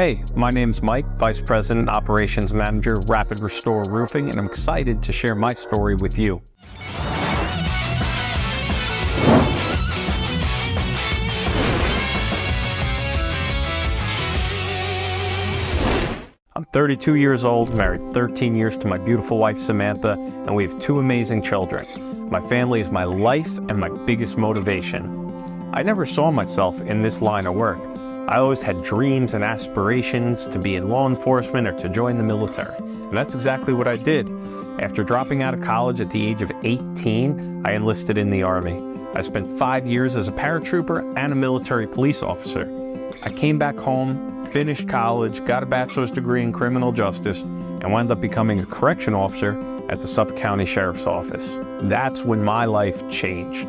Hey, my name's Mike, Vice President, Operations Manager, Rapid Restore Roofing, and I'm excited to share my story with you. I'm 32 years old, married 13 years to my beautiful wife Samantha, and we have two amazing children. My family is my life and my biggest motivation. I never saw myself in this line of work. I always had dreams and aspirations to be in law enforcement or to join the military. And that's exactly what I did. After dropping out of college at the age of 18, I enlisted in the Army. I spent 5 years as a paratrooper and a military police officer. I came back home, finished college, got a bachelor's degree in criminal justice, and wound up becoming a correction officer at the Suffolk County Sheriff's Office. That's when my life changed.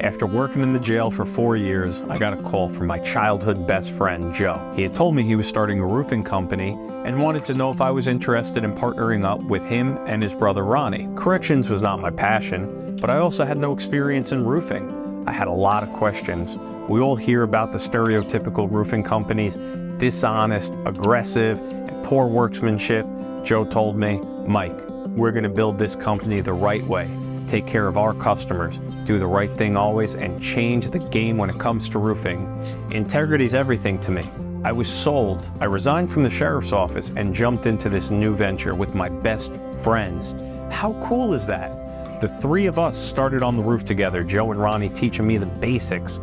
After working in the jail for 4 years, I got a call from my childhood best friend, Joe. He had told me he was starting a roofing company and wanted to know if I was interested in partnering up with him and his brother Ronnie. Corrections was not my passion, but I also had no experience in roofing. I had a lot of questions. We all hear about the stereotypical roofing companies, dishonest, aggressive, and poor workmanship. Joe told me, Mike, we're going to build this company the right way. Take care of our customers, do the right thing always, and change the game when it comes to roofing. Integrity is everything to me. I was sold. I resigned from the sheriff's office and jumped into this new venture with my best friends. How cool is that? The three of us started on the roof together, Joe and Ronnie teaching me the basics.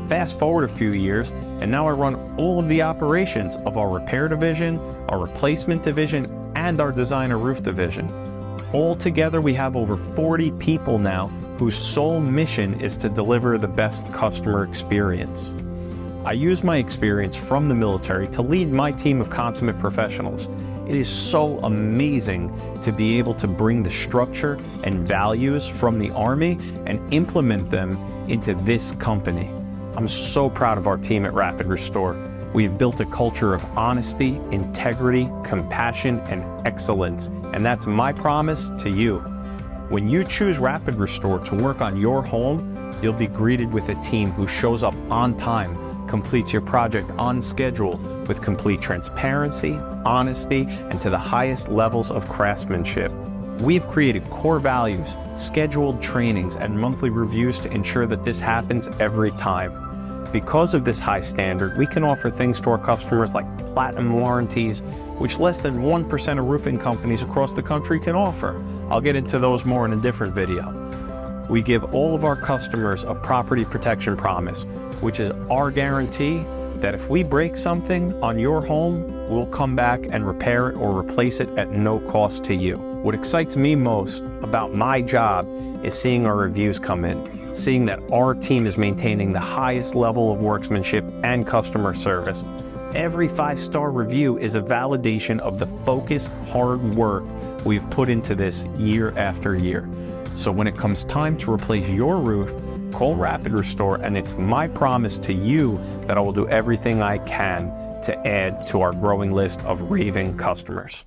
Fast forward a few years, and now I run all of the operations of our repair division, our replacement division, and our designer roof division. All together, we have over 40 people now whose sole mission is to deliver the best customer experience. I use my experience from the military to lead my team of consummate professionals. It is so amazing to be able to bring the structure and values from the Army and implement them into this company. I'm so proud of our team at Rapid Restore. We've built a culture of honesty, integrity, compassion, and excellence, and that's my promise to you. When you choose Rapid Restore to work on your home, you'll be greeted with a team who shows up on time, completes your project on schedule with complete transparency, honesty, and to the highest levels of craftsmanship. We've created core values, scheduled trainings, and monthly reviews to ensure that this happens every time. Because of this high standard, we can offer things to our customers like platinum warranties, which less than 1% of roofing companies across the country can offer. I'll get into those more in a different video. We give all of our customers a property protection promise, which is our guarantee that if we break something on your home, we'll come back and repair it or replace it at no cost to you. What excites me most about my job is seeing our reviews come in, seeing that our team is maintaining the highest level of workmanship and customer service. Every 5-star review is a validation of the focused, hard work we've put into this year after year. So when it comes time to replace your roof, call Rapid Restore, and it's my promise to you that I will do everything I can to add to our growing list of raving customers.